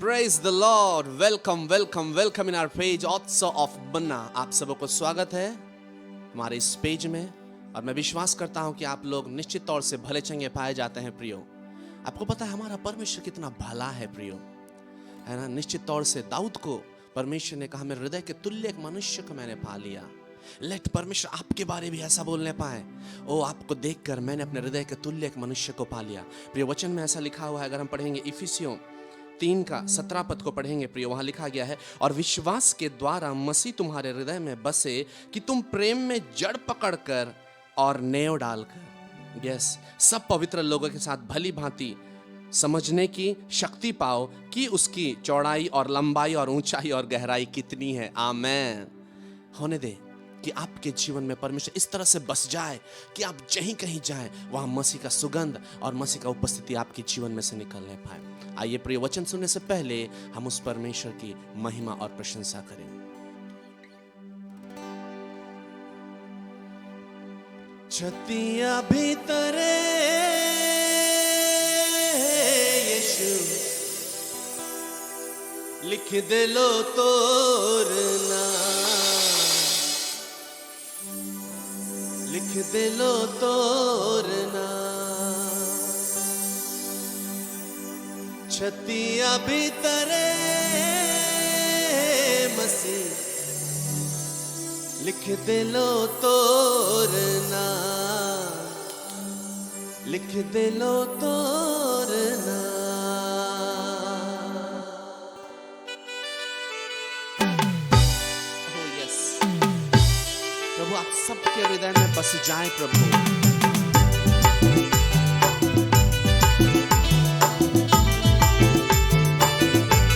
Praise the Lord. Welcome in our page Otso of Banna. आप सबको स्वागत है हमारे इस पेज में और मैं विश्वास करता हूं कि आप लोग निश्चित तौर से भले चंगे पाए जाते हैं प्रियो। आपको पता है हमारा परमेश्वर कितना भला है प्रियो, है ना। निश्चित तौर से दाऊद को परमेश्वर ने कहा मेरे हृदय के तुल्य एक मनुष्य को मैंने पा लिया। लेट परमेश्वर आपके बारे भी ऐसा बोलने पाए, ओ आपको देखकर मैंने अपने हृदय के तुल्य एक मनुष्य को पा लिया। प्रिय वचन में ऐसा लिखा हुआ है, अगर हम पढ़ेंगे इफिसियों 3 का 17 पद को पढ़ेंगे प्रिय, वहां लिखा गया है और विश्वास के द्वारा मसीह तुम्हारे हृदय में बसे कि तुम प्रेम में जड़ पकड़कर और नेव डालकर सब पवित्र लोगों के साथ भली भांति समझने की शक्ति पाओ कि उसकी चौड़ाई और लंबाई और ऊंचाई और गहराई कितनी है। आमेन। होने दे कि आपके जीवन में परमेश्वर इस तरह से बस जाए कि आप जहीं कहीं जाएं वहां मसीह का सुगंध और मसीह का उपस्थिति आपके जीवन में से निकलने पाए। आइए प्रिय वचन सुनने से पहले हम उस परमेश्वर की महिमा और प्रशंसा करें। छतिया भीतरे यीशु लिख दे लो तोरना, लिख दे लो तोरना। छतिया भीतरे मसीह लिख दे लो तोरना, लिख दे लो तोरना। प्रभु आप सबके हृदय में बस जाए प्रभु।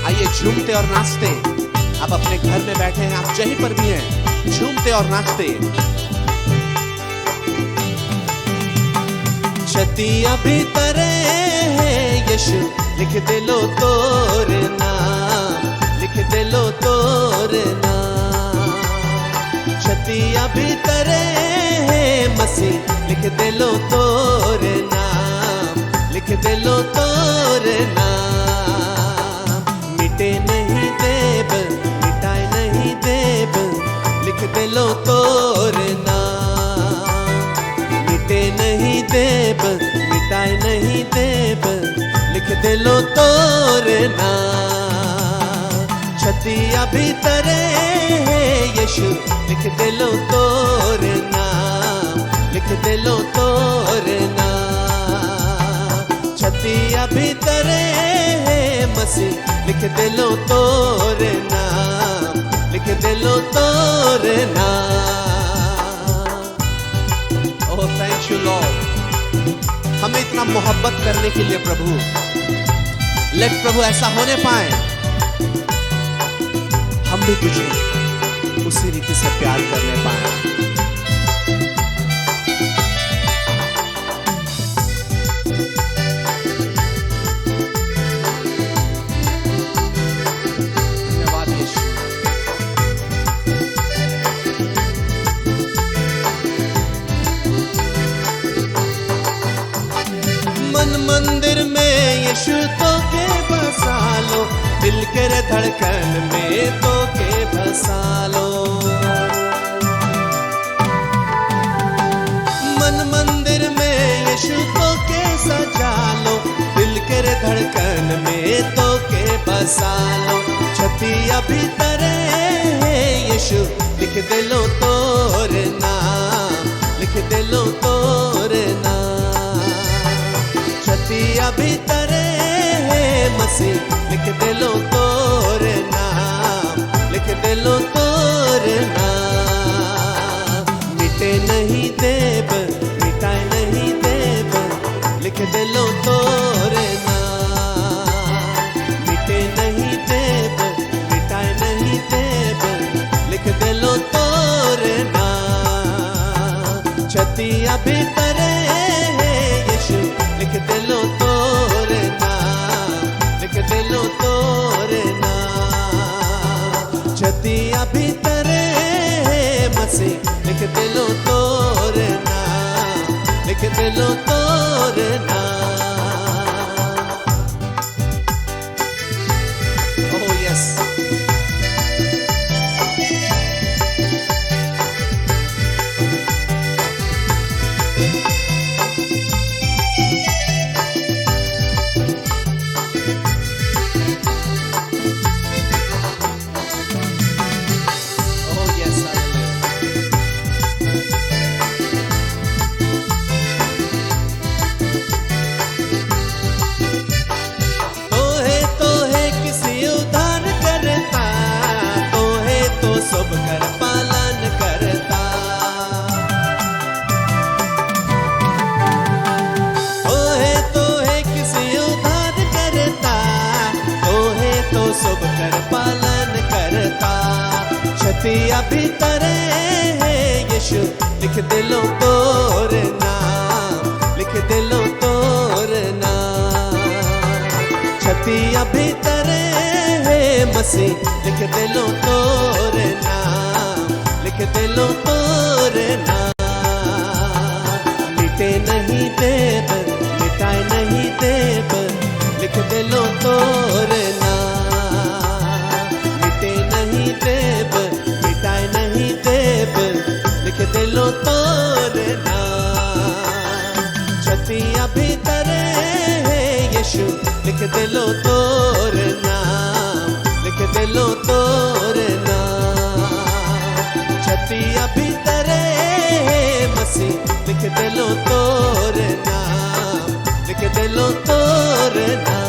आइए झूमते और नाचते, आप अपने घर में बैठे हैं, आप जहीं पर भी हैं, झूमते और नाचते। छतिया भीतरे यीशु लिख दे लो तोरना, लिख दे लो तोरना। छतिया भीतरे मसीह लिख दे लो तोरना, लिख दे लो तोरना। मिटे नहीं देव, मिटाए नहीं देव, लिख दे लो तोरना। मिटे नहीं देव, मिटाए नहीं देव, लिख दे लो तोरना। छतिया भीतरे यीशु लिख दे लो तोरना, लिख दे लो तोरना। छतिया भीतरे मसीह लिख दे लो तोरना, लिख दे लो तोरना। ओह थैंक यू लॉर्ड, हमें इतना मोहब्बत करने के लिए प्रभु। लेट प्रभु ऐसा होने पाए हम भी तुझे उसी रीति से प्यार करने पाए। धन्यवाद यीशु। मन मंदिर में यीशु तो के बसा लो, दिल के धड़कन में तो के बसा लो। मन मंदिर में यीशु तो के सजा लो, दिल के धड़कन में तो के बसा लो। छतिया भीतरे यीशु लिख दे लो तोरना, लिख दे लो तोरना। छतिया भीतरे मसीह लिख दे लो तोरना, लिख दे लो तोरना। मिटे नहीं देव, मिटाए नहीं देव, लिख दे लो तोरना। मिटे नहीं देव, मिटाए नहीं देव, लिख दे लो तोरना। छतिया भीतरे यीशु लिख दे लो तोरना, लिख दे लो तोरना। छतिया भीतरे मसीह लिख दे लो तोरना, लिख दे लो तोरना। शोभ कर पालन करता। छतिया भीतर है यीशु, लिख दिलो तोर नाम, लिख दिलो तोर नाम। छतिया भीतर है मसीह, लिख दिलो तोर नाम, लिख दिलो तोर नाम। मिटे नहीं देव, मिटाए नहीं देव, लिख दिलो तोर नाम। मिटे नहीं देव, मिटाए नहीं देव, लिख दिलो तोर नाम। छतिया भीतर है यीशु, लिख दिलो तोर नाम, लिख दिलो तोर नाम। छतिया भीतर है मसीह, लिख दिलो तोर नाम, लिख दिलो तोर नाम।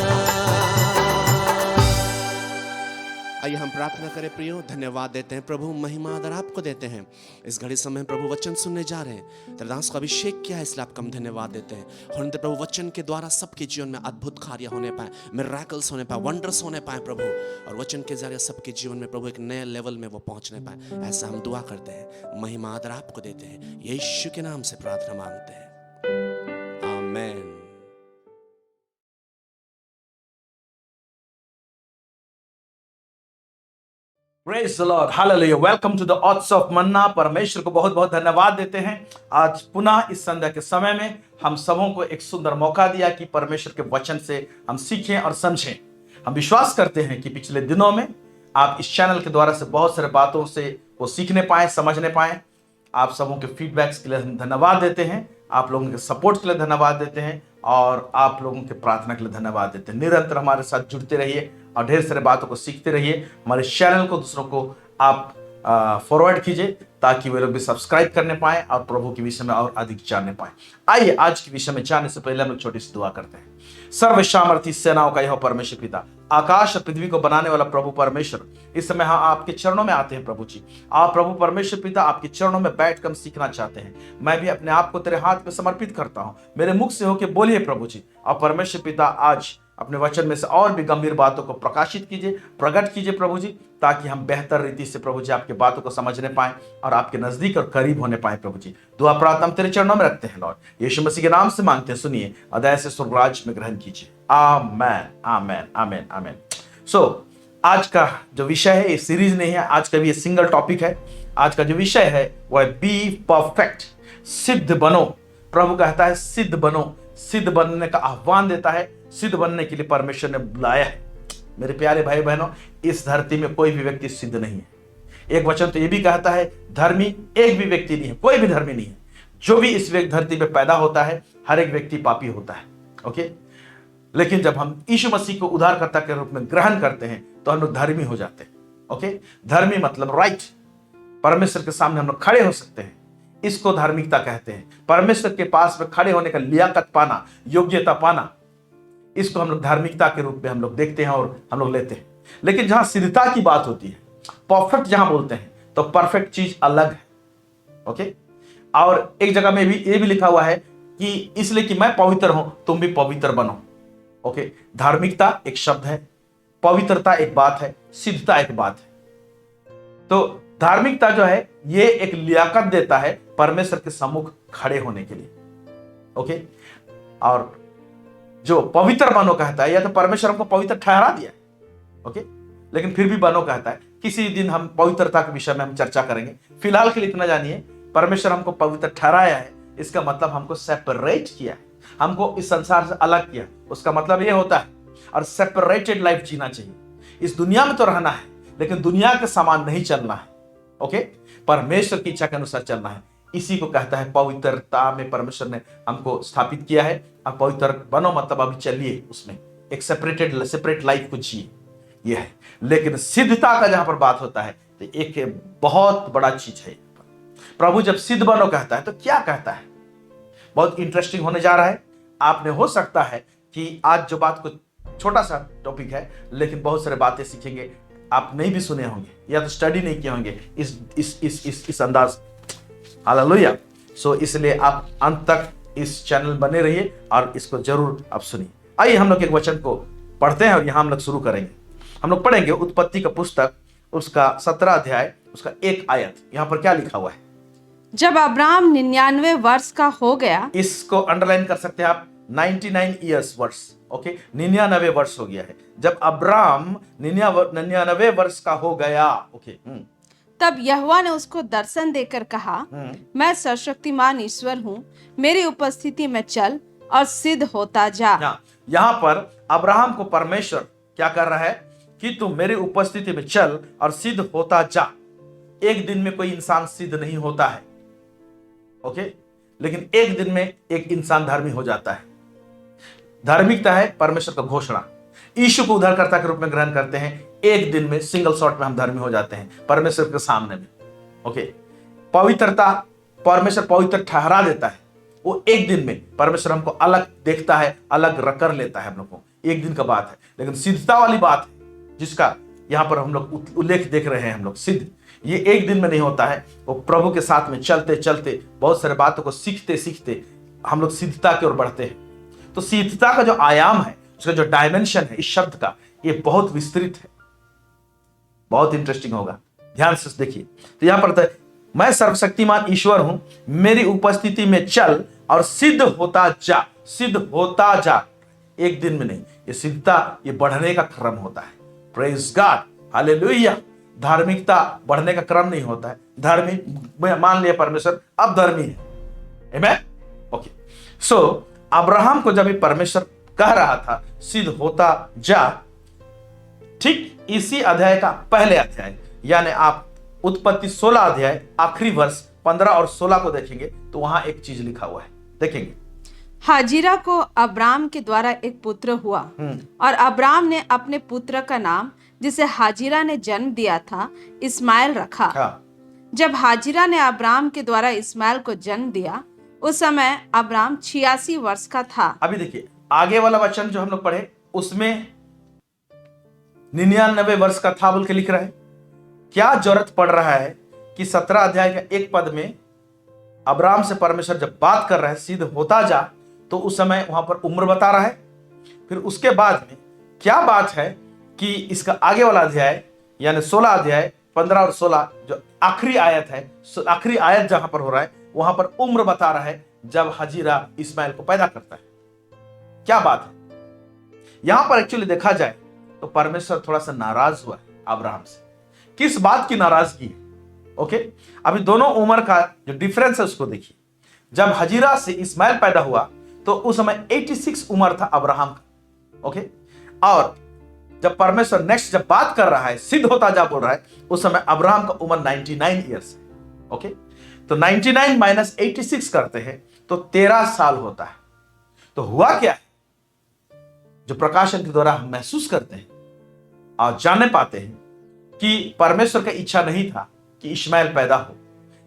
आइए हम प्रार्थना करें प्रियो, धन्यवाद देते हैं प्रभु, महिमा आदर आपको देते हैं। इस घड़ी समय प्रभु वचन सुनने जा रहे हैं, तेरे दास को अभिषेक किया है, इसलिए आपको हम धन्यवाद देते हैं। और प्रभु वचन के द्वारा सबके जीवन में अद्भुत कार्य होने पाए, मिरेकल्स होने पाए, वंडर्स होने पाए प्रभु, और वचन के जरिए सबके जीवन में प्रभु एक नए लेवल में वो पहुंचने पाए। ऐसा हम दुआ करते हैं, महिमा आदर आपको देते हैं, यीशु के नाम से प्रार्थना मांगते हैं, आमीन। Praise the Lord, Hallelujah. Welcome to the Odds of Manna। परमेश्वर को बहुत बहुत धन्यवाद देते हैं। आज पुनः इस संध्या के समय में हम सबों को एक सुंदर मौका दिया कि परमेश्वर के वचन से हम सीखें और समझें। हम विश्वास करते हैं कि पिछले दिनों में आप इस चैनल के द्वारा से बहुत सारे बातों से वो सीखने पाए, समझने पाए। आप सबों के फीडबैक्स के लिए हम धन्यवाद देते हैं, आप लोगों के सपोर्ट के लिए धन्यवाद देते हैं, और आप लोगों के प्रार्थना के लिए धन्यवाद देते हैं। निरंतर हमारे साथ जुड़ते रहिए और ढेर सारे बातों को सीखते रहिए। हमारे चैनल को दूसरों को आप फॉरवर्ड कीजिए ताकि वे लोग भी सब्सक्राइब करने पाए और प्रभु के विषय में और अधिक जानने पाए। आइए आज के विषय में जाने से पहले हम लोग छोटी सी दुआ करते हैं। सर्वसामर्थी सेनाओं का यह परमेश्वर पिता, आकाश और पृथ्वी को बनाने वाला प्रभु परमेश्वर, इस समय हम आपके चरणों में आते हैं प्रभु जी। आप प्रभु परमेश्वर पिता आपके चरणों में बैठकर हम सीखना चाहते हैं। मैं भी अपने आप को तेरे हाथ में समर्पित करता हूँ, मेरे मुख से होकर बोलिए प्रभु जी। और परमेश्वर पिता आज अपने वचन में से और भी गंभीर बातों को प्रकाशित कीजिए, प्रकट कीजिए प्रभु जी, ताकि हम बेहतर रीति से प्रभु जी आपके बातों को समझने पाएं और आपके नजदीक और करीब होने पाए प्रभु जी। दुआ प्रार्थना हम तेरे चरणों में रखते हैं लॉर्ड, यीशु मसीह के नाम से मांगते हैं, सुनिए अदय से स्वर्गराज में ग्रहण कीजिए। आमेन, आमेन, आमेन, आमेन। सो आज का जो विषय है ये सीरीज नहीं है, आज का भी ये सिंगल टॉपिक है। आज का जो विषय है वो है बी परफेक्ट, सिद्ध बनो। प्रभु कहता है सिद्ध बनो, सिद्ध बनने का आह्वान देता है। सिद्ध बनने के लिए परमेश्वर ने बुलाया है। मेरे प्यारे भाई बहनों, इस धरती में कोई भी व्यक्ति सिद्ध नहीं है। एक वचन तो ये भी कहता है धर्मी एक भी व्यक्ति नहीं है, कोई भी धर्मी नहीं है। जो भी इस धरती में पैदा होता है हर एक व्यक्ति पापी होता है, ओके। लेकिन जब हम यीशु मसीह को उद्धारकर्ता के रूप में ग्रहण करते हैं तो हम लोग धर्मी हो जाते हैं, ओके। धर्मी मतलब राइट, परमेश्वर के सामने हम लोग खड़े हो सकते हैं, इसको धार्मिकता कहते हैं। परमेश्वर के पास में खड़े होने का लियाकत पाना, योग्यता पाना, इसको हम लोग धार्मिकता के रूप में हम लोग देखते हैं और हम लोग लेते हैं। लेकिन जहां सिद्धता की बात होती है, परफेक्ट जहां बोलते हैं, तो परफेक्ट चीज अलग है, ओके। और एक जगह में भी ये भी लिखा हुआ है कि इसलिए कि मैं पवित्र हूं तुम भी पवित्र बनो, ओके। धार्मिकता एक शब्द है, पवित्रता एक बात है, सिद्धता एक बात है। तो धार्मिकता जो है ये एक लियाकत देता है परमेश्वर के सम्मुख खड़े होने के लिए, ओके। और जो पवित्र बनो कहता है, या तो परमेश्वर हमको पवित्र ठहरा दिया है, ओके। लेकिन फिर भी बनो कहता है, किसी दिन हम पवित्रता के विषय में हम चर्चा करेंगे। फिलहाल के लिए इतना जानिए, परमेश्वर हमको पवित्र ठहराया है, इसका मतलब हमको सेपरेट किया है, हमको इस संसार से अलग किया। उसका मतलब ये होता है, और सेपरेटेड लाइफ जीना चाहिए। इस दुनिया में तो रहना है लेकिन दुनिया के समान नहीं चलना है, ओके। परमेश्वर की इच्छा के अनुसार चलना है। इसी को कहता है पवित्रता में परमेश्वर ने हमको स्थापित किया है। अब पवित्र बनो मतलब अभी चलिए उसमें एक सेपरेट लाइफ को जिए, ये है। लेकिन सिद्धता का जहां पर बात होता है तो एक बहुत बड़ा चीज है। प्रभु जब सिद्ध बनो कहता है तो क्या कहता है, बहुत इंटरेस्टिंग होने जा रहा है। आपने हो सकता है कि आज जो बात को छोटा सा टॉपिक है लेकिन बहुत सारे बातें सीखेंगे, आप नहीं भी सुने होंगे या तो स्टडी नहीं किए होंगे इस अंदाज। हालेलुया। सो इसलिए आप अंत तक इस चैनल बने रहिए और इसको जरूर आप सुनिए। आइए हम लोग एक वचन को पढ़ते हैं और यहां हम लोग शुरू करेंगे। हम लोग पढ़ेंगे उत्पत्ति का पुस्तक, उसका 17 अध्याय, उसका 1 आयत। यहां पर क्या लिखा हुआ है? जब अब्राम 99 वर्ष का हो गया, इसको अंडरलाइन कर सकते हैं आप, 99 ईयर्स वर्ष। ओके, 99 वर्ष हो गया है जब अब्राम 99 वर्ष का हो गया। ओके, तब यहोवा ने उसको दर्शन देकर कहा, मैं सर्वशक्तिमान ईश्वर हूँ, मेरी उपस्थिति में चल और सिद्ध होता जा। यहां पर अब्राहम को परमेश्वर क्या कर रहा है कि तुम मेरी उपस्थिति में चल और सिद्ध होता जा। एक दिन में कोई इंसान सिद्ध नहीं होता है, ओके, लेकिन एक दिन में एक इंसान धर्मी हो जाता है। धार्मिकता है परमेश्वर का घोषणा। यीशु को उद्धारकर्ता के रूप में ग्रहण करते हैं, एक दिन में सिंगल शॉट में हम धर्मी हो जाते हैं परमेश्वर के सामने में। ओके, पवित्रता, परमेश्वर पवित्र ठहरा देता है, वो एक दिन में परमेश्वर हमको अलग देखता है, अलग कर लेता है हम लोग को, एक दिन का बात है। लेकिन सिद्धता वाली बात है जिसका यहां पर हम लोग उल्लेख देख रहे हैं, हम लोग सिद्ध, ये एक दिन में नहीं होता है। वो प्रभु के साथ में चलते चलते बहुत सारे बातों को सीखते सीखते हम लोग सिद्धता की ओर बढ़ते हैं। तो सिद्धता का जो आयाम है, उसका जो डायमेंशन है इस शब्द का, ये बहुत विस्तृत है, बहुत इंटरेस्टिंग होगा, ध्यान से देखिए। तो यहां पर मैं सर्वशक्तिमान ईश्वर हूं, मेरी उपस्थिति में चल और सिद्ध होता जा। सिद्ध होता जा, एक दिन में नहीं। ये सिद्धता, ये बढ़ने का क्रम होता है। Praise God, hallelujah. धार्मिकता बढ़ने का क्रम नहीं होता है। धार्मिक मान लिया परमेश्वर अब धर्मी है, आमेन। ओके, सो अब्राहम को जब परमेश्वर कह रहा था सिद्ध होता जा, ठीक इसी अध्याय का पहले अध्याय, यानी आप उत्पत्ति 16 अध्याय आखिरी वर्ष 15 और 16 को देखेंगे तो वहां एक चीज लिखा हुआ है, देखेंगे। हाजिरा को अब्राम के द्वारा एक पुत्र हुआ और अब्राम ने अपने पुत्र का नाम, जिसे हाजिरा ने जन्म दिया था, इस्माइल रखा। जब हाजिरा ने अब्राम के द्वारा इस्माइल को जन्म दिया, उस समय अब्राम 86 वर्ष का था। अभी देखिए आगे वाला वचन जो हम लोग पढ़े उसमें 99 वर्ष का था बोल के लिख रहा है। क्या जरूरत पड़ रहा है कि 17 अध्याय का एक पद में अब्राम से परमेश्वर जब बात कर रहा है सिद्ध होता जा, तो उस समय वहां पर उम्र बता रहा है। फिर उसके बाद में क्या बात है कि इसका आगे वाला अध्याय यानी 16 अध्याय 15 और 16 जो आखिरी आयत है, आखिरी आयत जहां पर हो रहा है वहां पर उम्र बता रहा है जब हाजिरा इस्माइल को पैदा करता है। क्या बात है यहां पर एक्चुअली देखा जाए तो परमेश्वर थोड़ा सा नाराज हुआ है अब्राहम से। किस बात की नाराजगी है? ओके, अभी दोनों उम्र का जो डिफरेंस है उसको देखिए। जब हाजिरा से इस्माइल पैदा हुआ तो उस समय 86 उम्र था अब्राहम का। ओके, और जब परमेश्वर नेक्स्ट जब बात कर रहा है सिद्ध होता जा बोल रहा है, उस समय अब्राहम का उम्र 99 ईयर्स है। ओके, तो 99 माइनस 86 करते हैं तो 13 साल होता है। तो हुआ क्या है जो प्रकाशन के द्वारा हम महसूस करते हैं और जानने पाते हैं कि परमेश्वर का इच्छा नहीं था कि इस्माइल पैदा हो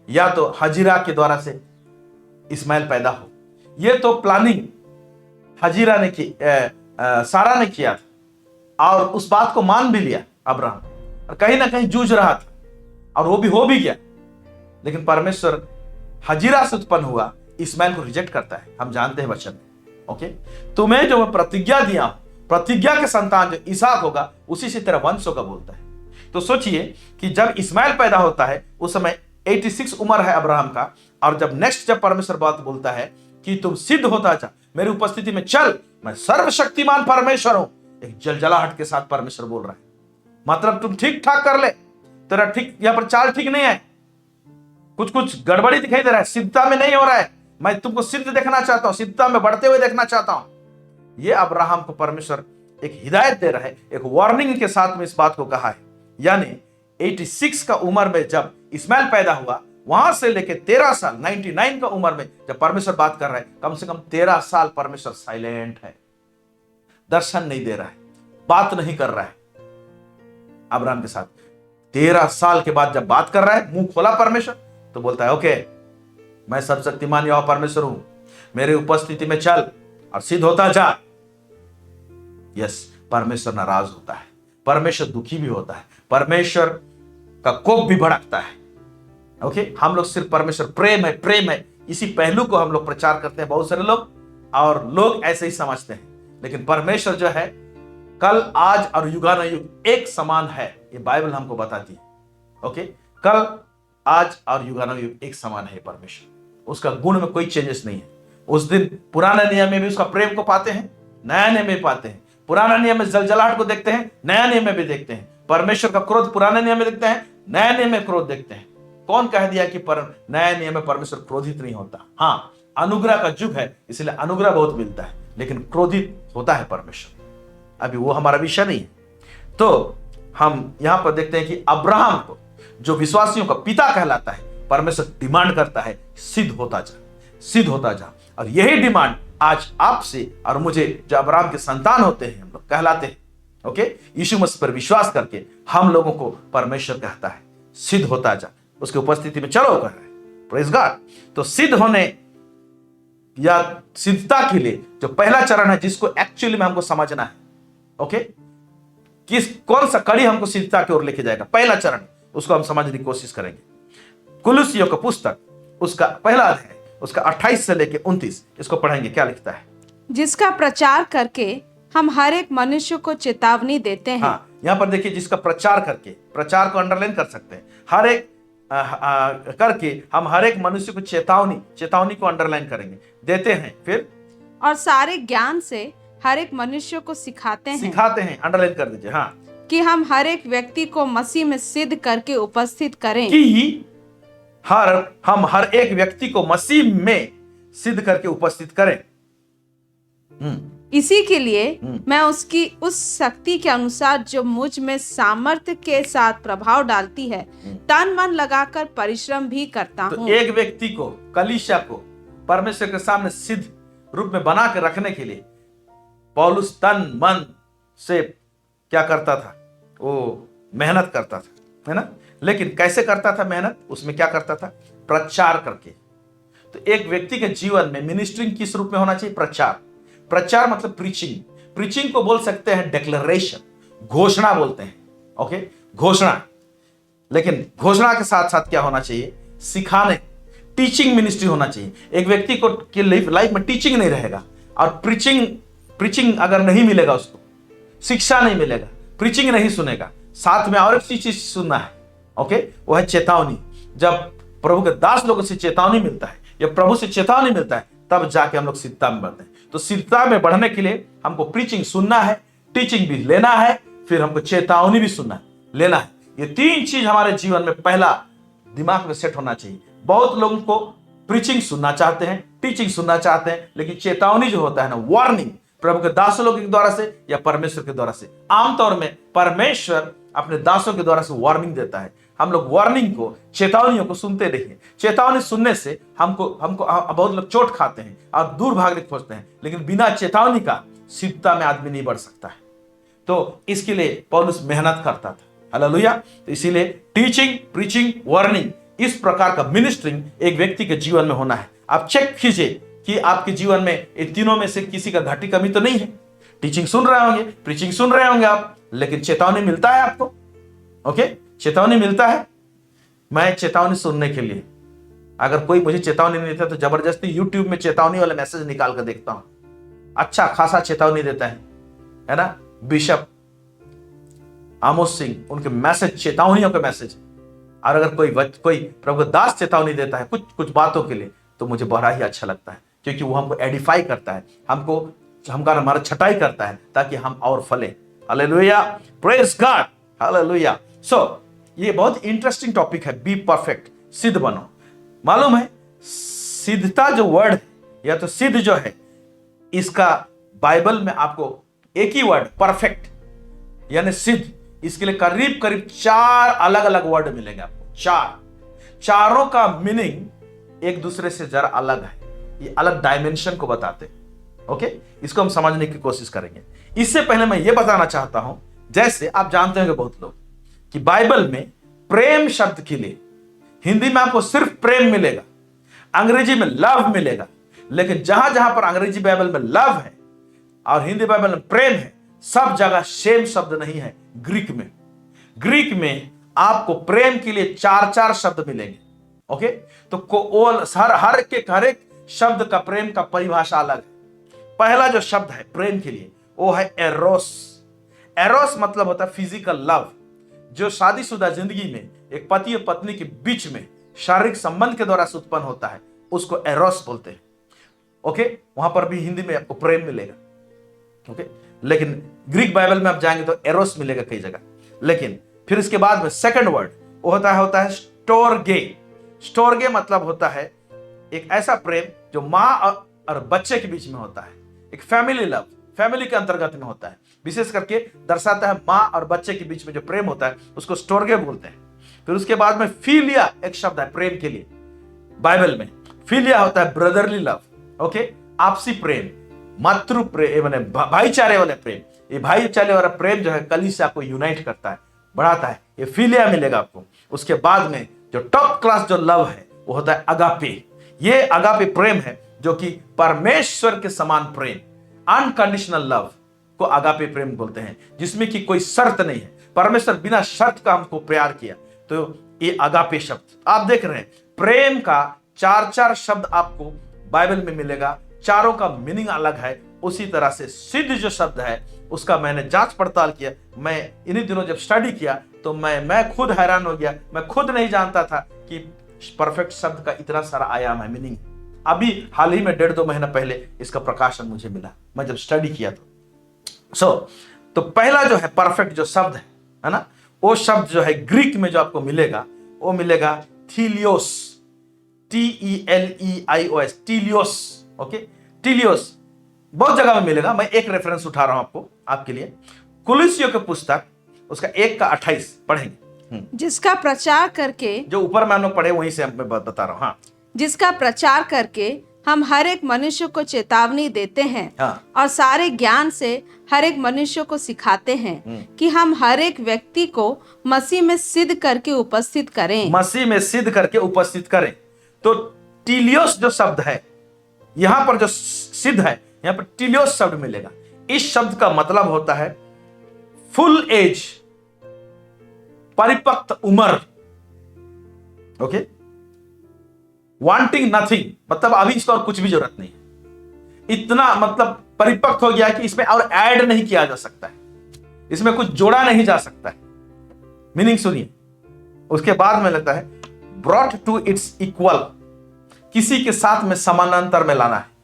या तो हाजिरा के द्वारा से इस्माइल पैदा हो। यह तो प्लानिंग हाजिरा ने की, सारा ने किया था और उस बात को मान भी लिया अब्राहम, और कहीं ना कहीं जूझ रहा था और वो भी हो भी गया। लेकिन परमेश्वर हाजिरा से उत्पन्न हुआ इस्माइल को रिजेक्ट करता है, हम जानते हैं वचन। ओके, तुम्हें जो मैं प्रतिज्ञा दिया हूं, प्रतिज्ञा के संतान जो इसहाक होगा उसी से तेरा वंश होगा बोलता है। तो सोचिए कि जब इस्माइल पैदा होता है उस समय 86 उम्र है अब्राहम का, और जब नेक्स्ट जब परमेश्वर बात बोलता है कि तुम सिद्ध होता जा, मेरी उपस्थिति में चल, मैं सर्वशक्तिमान परमेश्वर हूं, एक जलजलाहट के साथ परमेश्वर बोल रहा है। मतलब तुम ठीक ठाक कर ले, तेरा ठीक यहां पर चाल ठीक नहीं है, कुछ कुछ गड़बड़ी दिखाई दे रहा है, सिद्धता में नहीं हो रहा है, मैं तुमको सिद्ध देखना चाहता हूं, सिद्धता में बढ़ते हुए देखना चाहता हूं। यह अब्राहम को परमेश्वर एक हिदायत दे रहा है, एक वार्निंग के साथ में इस बात को कहा है। यानी 86 का उम्र में जब इस्माइल पैदा हुआ, वहां से लेके 13 साल 99 का उम्र में जब परमेश्वर बात कर रहा है, कम से कम 13 साल परमेश्वर साइलेंट है, दर्शन नहीं दे रहा है, बात नहीं कर रहा है अब्राहम के साथ। 13 साल के बाद जब बात कर रहा है, मुंह खोला परमेश्वर, तो बोलता है ओके, मैं सर्वशक्तिमान यहोवा परमेश्वर हूं, मेरी उपस्थिति में चल और सिद्ध होता जा। यस, परमेश्वर नाराज होता है, परमेश्वर दुखी भी होता है, परमेश्वर का कोप भी भड़कता है। ओके, हम लोग सिर्फ परमेश्वर प्रेम है, प्रेम है, इसी पहलू को हम लोग प्रचार करते हैं बहुत सारे लोग, और लोग ऐसे ही समझते हैं। लेकिन परमेश्वर जो है कल, आज और युगानुयुग एक समान है, ये बाइबल हमको बताती है। ओके, कल, आज और युगानुयुग एक समान है परमेश्वर, उसका गुण में कोई चेंजेस नहीं है। उस दिन पुराने नियम में भी उसका प्रेम को पाते हैं, नया नियम में पाते हैं। पुराना नियम में जलजलाहट को देखते हैं, नया नियम में भी देखते हैं। परमेश्वर का क्रोध पुराने नियम में देखते हैं, नया नियम में क्रोध देखते हैं। कौन कह दिया कि नया नियम में परमेश्वर क्रोधित नहीं होता? हाँ, अनुग्रह का युग है, इसलिए अनुग्रह बहुत मिलता है, लेकिन क्रोधित होता है परमेश्वर। अभी वो हमारा विषय नहीं है। तो हम यहां पर देखते हैं कि अब्राहम को, जो विश्वासियों का पिता कहलाता है, परमेश्वर डिमांड करता है, सिद्ध होता जा, सिद्ध होता जा। और यही डिमांड आज आपसे और मुझे, जो अब्राहम के संतान होते हैं, हम लोग कहलाते हैं। ओके, यीशु मसीह पर विश्वास करके हम लोगों को परमेश्वर कहता है, सिद्ध होता जा, उसकी उपस्थिति में चलो कर रहे हैं। Praise God. तो सिद्ध होने या सिद्धता के लिए जो पहला चरण है, जिसको एक्चुअली में हमको समझना है, ओके, कौन सा कड़ी हमको सिद्धता की ओर लेके जाएगा, पहला चरण, उसको हम समझने की कोशिश करेंगे। कुलुसियों का पुस्तक, उसका पहला अध्याय, उसका 28 से लेके 29, इसको पढ़ेंगे। क्या लिखता है? जिसका प्रचार करके हम हर एक मनुष्य को चेतावनी देते हैं। हाँ, यहां पर देखिए, जिसका प्रचार करके, प्रचार को अंडरलाइन कर सकते हैं, हर एक करके हम हर एक मनुष्य को चेतावनी को अंडरलाइन करेंगे, देते हैं। फिर और सारे ज्ञान से हर एक मनुष्य को सिखाते हैं, अंडरलाइन कर दीजिए। हाँ, कि हम हर एक व्यक्ति को मसीह में सिद्ध करके उपस्थित करें। कि हम हर एक व्यक्ति को मसीह में सिद्ध करके उपस्थित करें। इसी के लिए मैं उसकी उस शक्ति के अनुसार जो मुझ में सामर्थ्य के साथ प्रभाव डालती है, तन मन लगाकर परिश्रम भी करता हूँ। तो एक व्यक्ति को, कलीसिया को परमेश्वर के सामने सिद्ध रूप में बना के रखने के लिए पौलुस तन मन से क्या करता था? वो मेहनत करता था, है ना। लेकिन कैसे करता था मेहनत? उसमें क्या करता था? प्रचार करके। तो एक व्यक्ति के जीवन में मिनिस्ट्रिंग किस रूप में होना चाहिए? प्रचार मतलब प्रीचिंग को बोल सकते हैं डिक्लेरेशन, घोषणा बोलते हैं। ओके, घोषणा। लेकिन घोषणा के साथ साथ क्या होना चाहिए? सिखाने, टीचिंग मिनिस्ट्री होना चाहिए। एक व्यक्ति को की लाइफ में टीचिंग नहीं रहेगा और प्रीचिंग अगर नहीं मिलेगा, उसको शिक्षा नहीं मिलेगा, प्रीचिंग नहीं सुनेगा, साथ में और एक चीज सुनना है। ओके, वो है चेतावनी। जब प्रभु के दास लोगों से चेतावनी मिलता है या प्रभु से चेतावनी मिलता है, तब जाके हम लोग सिद्धता में बढ़ते हैं। तो सिद्धता में बढ़ने के लिए हमको प्रीचिंग सुनना है, टीचिंग भी लेना है, फिर हमको चेतावनी भी सुनना लेना है। ये तीन चीज हमारे जीवन में पहला दिमाग में सेट होना चाहिए। बहुत लोगों को प्रीचिंग सुनना चाहते हैं, टीचिंग सुनना चाहते हैं, लेकिन चेतावनी जो होता है ना, वार्निंग, प्रभु के दासों लोगों के द्वारा से या परमेश्वर के द्वारा से। आमतौर में परमेश्वर अपने दासों के द्वारा से वार्निंग देता है। हम लोग वार्निंग को, चेतावनियों को सुनते रहिए। चेतावनी सुनने से हमको बहुत लोग चोट खाते हैं और दूर भागने खोजते हैं, लेकिन बिना चेतावनी का सिद्धता में आदमी नहीं बढ़ सकता है। तो इसके लिए पौलुस मेहनत करता था। हालेलुया। तो इसीलिए टीचिंग, प्रीचिंग, वार्निंग, इस प्रकार का मिनिस्ट्रिंग एक व्यक्ति के जीवन में होना है। आप चेक कीजिए कि आपके जीवन में इन तीनों में से किसी का घाटी कमी तो नहीं है। टीचिंग सुन रहे होंगे, प्रीचिंग सुन रहे होंगे आप, लेकिन चेतावनी मिलता है आपको? ओके, चेतावनी मिलता है। मैं चेतावनी सुनने के लिए, अगर कोई मुझे चेतावनी नहीं देता तो जबरदस्ती यूट्यूब में चेतावनी वाले मैसेज निकाल कर देखता हूं। अच्छा खासा चेतावनी देता है ना बिशप आमोस सिंह, उनके मैसेज चेतावनियों के मैसेज। और अगर कोई प्रभु दास चेतावनी देता है कुछ बातों के लिए, तो मुझे बड़ा ही अच्छा लगता है, क्योंकि वो हमको एडिफाई करता है, हमारा छटाई करता है, ताकि हम और फले। Hallelujah, praise God, hallelujah. So ये बहुत इंटरेस्टिंग टॉपिक है, बी परफेक्ट, सिद्ध बनो। मालूम है सिद्धता जो वर्ड है या तो सिद्ध जो है, इसका बाइबल में आपको एक ही वर्ड परफेक्ट यानी सिद्ध, इसके लिए करीब 4 अलग अलग वर्ड मिलेंगे आपको। चारों का मीनिंग एक दूसरे से जरा अलग है, ये अलग डायमेंशन को बताते। ओके, इसको हम समझने की कोशिश करेंगे। इससे पहले मैं ये बताना चाहता हूं, जैसे आप जानते होंगे बहुत लोग कि बाइबल में प्रेम शब्द के लिए हिंदी में आपको सिर्फ प्रेम मिलेगा, अंग्रेजी में लव मिलेगा। लेकिन जहां जहां पर अंग्रेजी बाइबल में लव है और हिंदी बाइबल में प्रेम है, सब जगह सेम शब्द नहीं है। ग्रीक में आपको प्रेम के लिए 4 शब्द मिलेंगे। ओके, तो हर एक शब्द का प्रेम का परिभाषा अलग है। पहला जो शब्द है प्रेम के लिए, वो है एरोस। एरोस मतलब होता है फिजिकल लव, जो शादीशुदा जिंदगी में एक पति और पत्नी के बीच में शारीरिक संबंध के द्वारा से उत्पन्न होता है, उसको एरोस बोलते हैं। ओके, वहां पर भी हिंदी में आपको प्रेम मिलेगा। ओके, लेकिन ग्रीक बाइबल में आप जाएंगे तो एरोस मिलेगा कई जगह। लेकिन फिर इसके बाद में सेकंड वर्ड वो होता है स्टोरगे। स्टोरगे मतलब होता है एक ऐसा प्रेम जो माँ और बच्चे के बीच में होता है, एक फैमिली लव, फैमिली के अंतर्गत में होता है। विशेष करके दर्शाता है माँ और बच्चे के बीच में जो प्रेम होता है उसको स्टोरगे बोलते हैं। फिर उसके बाद में फिलिया एक शब्द है प्रेम के लिए बाइबल में। फिलिया होता है ब्रदरली लव। ओके, आपसी प्रेम, मातृ प्रेम, माने भाईचारे वाले प्रेम। ये भाईचारे वाला प्रेम जो है कलीसिया को यूनाइट करता है, बढ़ाता है। ये फिलिया मिलेगा आपको। उसके बाद में जो टॉप क्लास जो लव है वो होता है अगापे। ये अगापे प्रेम है जो कि परमेश्वर के समान प्रेम, अनकंडीशनल लव को अगापे प्रेम बोलते हैं, जिसमें कि कोई शर्त नहीं है। परमेश्वर बिना शर्त का हमको प्यार किया, तो ये अगापे शब्द आप देख रहे हैं। प्रेम का 4 शब्द आपको बाइबल में मिलेगा, चारों का मीनिंग अलग है। उसी तरह से सिद्ध जो शब्द है उसका मैंने जांच पड़ताल किया। मैं इन्हीं दिनों जब स्टडी किया तो मैं खुद हैरान हो गया। मैं खुद नहीं जानता था कि परफेक्ट शब्द का इतना सारा आयाम है, मीनिंग। अभी हाल ही में 1.5-2 महीना पहले इसका प्रकाशन मुझे मिला, मैं जब स्टडी किया तो पहला जो है परफेक्ट जो शब्द है ना, वो शब्द जो है ग्रीक में जो आपको मिलेगा वो मिलेगा थीलियोस, TELEIOS, टीलियोस। ओके, टीलियोस बहुत जगह में मिलेगा। मैं एक रेफरेंस उठा रहा हूं आपके लिए। कुलुस्सियों की पुस्तक उसका 1:28 पढ़ेंगे। जिसका प्रचार करके, जो ऊपर में हम लोग पढ़े वहीं से मैं बता रहा हूं। हाँ, जिसका प्रचार करके हम हर एक मनुष्य को चेतावनी देते हैं। हाँ। और सारे ज्ञान से हर एक मनुष्य को सिखाते हैं कि हम हर एक व्यक्ति को मसीह में सिद्ध करके उपस्थित करें। मसीह में सिद्ध करके उपस्थित करें। तो टीलियोस जो शब्द है यहां पर जो सिद्ध है, यहां पर टीलियोस शब्द मिलेगा। इस शब्द का मतलब होता है फुल एज, परिपक्व उम्र। ओके, वांटिंग नथिंग मतलब अभी इसको और कुछ भी जरूरत नहीं है। इतना मतलब परिपक्व हो गया कि इसमें और ऐड नहीं किया जा सकता है, इसमें कुछ जोड़ा नहीं जा सकता है। मीनिंग सुनिए, उसके बाद में लगता है ब्रॉट टू इट्स इक्वल, किसी के साथ में समानांतर में लाना है।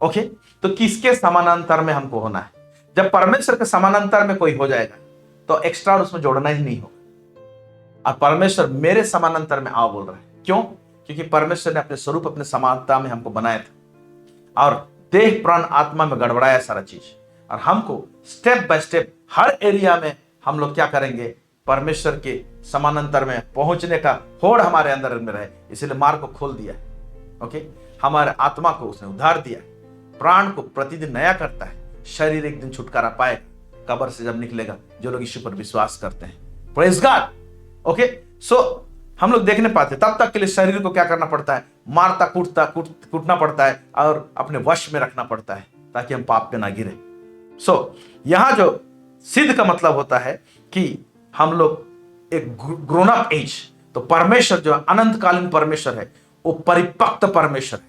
ओके, तो किसके समानांतर में हमको होना है? जब परमेश्वर के समानांतर में कोई हो जाएगा तो एक्स्ट्रा उसमें जोड़ना ही नहीं होगा। और परमेश्वर मेरे समानांतर में आओ बोल रहे हैं। क्यों? क्योंकि परमेश्वर ने अपने स्वरूप, अपने समानता में हमको बनाया था और देह प्राण आत्मा में गड़बड़ाया सारा चीज। और हमको step by step her area में हम लोग क्या करेंगे, परमेश्वर के समानांतर में पहुंचने का होड़ हमारे अंदर में रहे। इसलिए मार्ग को खोल दिया है। ओके, हमारे आत्मा को उसने उधार दिया, प्राण को प्रतिदिन नया करता है। शरीर एक दिन छुटकारा पाएगा कब्र से जब निकलेगा, जो लोग यीशु पर विश्वास करते हैं। Praise God. ओके, सो हम लोग देखने पाते, तब तक के लिए शरीर को क्या करना पड़ता है, मारता कूटना पड़ता है और अपने वश में रखना पड़ता है ताकि हम पाप पे ना गिरे। सो यहां जो सिद्ध का मतलब होता है कि हम लोग एक ग्रोन अप एज। तो परमेश्वर जो अनंतकालीन परमेश्वर है वो परिपक्व परमेश्वर है।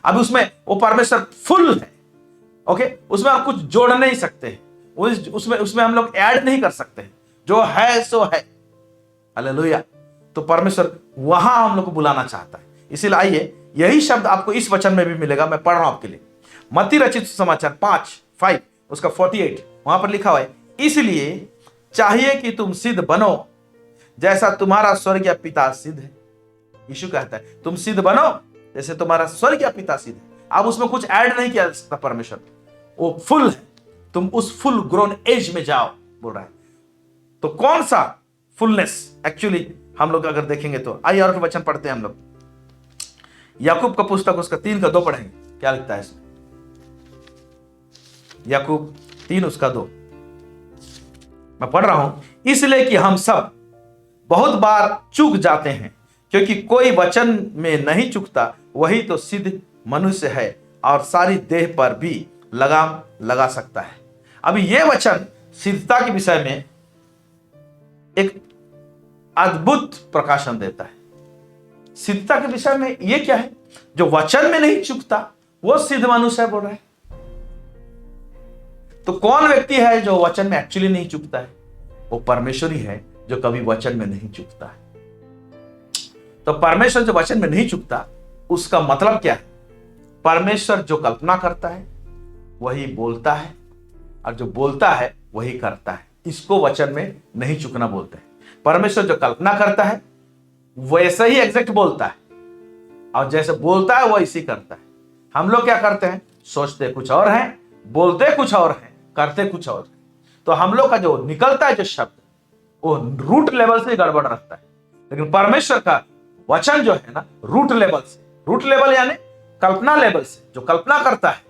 अभी उसमें वो परमेश्वर फुल है। ओके, उसमें आप कुछ जोड़ नहीं सकते, उसमें हम लोग ऐड नहीं कर सकते। जो है सो है। हालेलुया। तो परमेश्वर वहां हम लोग को बुलाना चाहता है। इसीलिए आइए, यही शब्द आपको इस वचन में भी मिलेगा। मैं पढ़ रहा हूं आपके लिए, मत्ती रचित समाचार 5 उसका 48, वहां पर लिखा हुआ है, इसलिए चाहिए कि तुम सिद्ध बनो जैसा तुम्हारा स्वर्गीय पिता सिद्ध है। यीशु कहता है तुम सिद्ध बनो जैसे तुम्हारा स्वर्गीय पिता सिद्ध है। अब उसमें कुछ ऐड नहीं किया जा सकता। परमेश्वर वो फुल है, तुम उस फुल ग्रोन एज में जाओ बोल रहा है। तो कौन सा फुलनेस एक्चुअली हम लोग अगर देखेंगे तो आइए और वचन पढ़ते हैं हम लोग। याकूब का पुस्तक उसका 3:2 पढ़ेंगे। क्या लिखता है इसमें? याकूब 3 उसका 2 मैं पढ़ रहा हूं, इसलिए कि हम सब बहुत बार चूक जाते हैं, क्योंकि कोई वचन में नहीं चूकता, वही तो सिद्ध मनुष्य है और सारी देह पर भी लगाम लगा सकता है। अभी यह वचन सिद्धता के विषय में एक अद्भुत प्रकाशन देता है। सिद्धता के विषय में यह क्या है? जो वचन में नहीं चूकता वो सिद्ध मनुष्य है बोल रहा है। तो कौन व्यक्ति है जो वचन में एक्चुअली नहीं चूकता है? वो परमेश्वर ही है जो कभी वचन में नहीं चूकता है। तो परमेश्वर जो वचन में नहीं चूकता, उसका मतलब क्या है? परमेश्वर जो कल्पना करता है वही बोलता है, और जो बोलता है वही करता है। इसको वचन में नहीं चूकना बोलते हैं। परमेश्वर जो कल्पना करता है वैसे ही एग्जैक्ट बोलता है, और जैसे बोलता है वैसे ही करता है। हम लोग क्या करते हैं? सोचते कुछ और हैं, बोलते कुछ और हैं, करते कुछ और हैं। तो हम लोग का जो निकलता है जो शब्द, वो रूट लेवल से गड़बड़ रखता है। लेकिन परमेश्वर का वचन जो है ना, रूट लेवल से, रूट लेवल यानी कल्पना लेवल से, जो कल्पना करता है,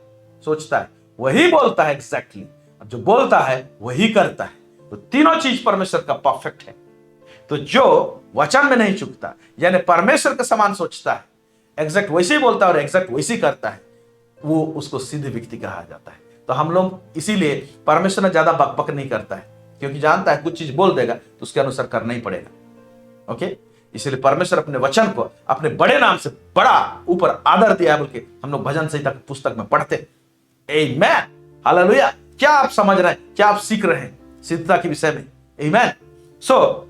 सोचता है, वही बोलता है एग्जैक्टली। जो बोलता है वही करता है। तो तीनों चीज परमेश्वर का परफेक्ट है। तो जो वचन में नहीं चूकता, यानी परमेश्वर के समान सोचता है, एग्जैक्ट वैसे ही बोलता है और एग्जैक्ट वैसे ही करता है, वो उसको सिद्ध व्यक्ति कहा जाता है। तो हम लोग इसीलिए परमेश्वर ने ज्यादा बकबक नहीं करता है, क्योंकि जानता है कुछ चीज बोल देगा तो उसके अनुसार करना ही पड़ेगा। ओके, इसलिए परमेश्वर अपने वचन को अपने बड़े नाम से बड़ा ऊपर आदर दिया है, बल्कि हम लोग भजन संहिता की पुस्तक में पढ़ते हैं। आमीन, हालेलुया। क्या आप समझ रहे हैं? क्या आप सीख रहे हैं सिद्धता के विषय में? आमीन। सो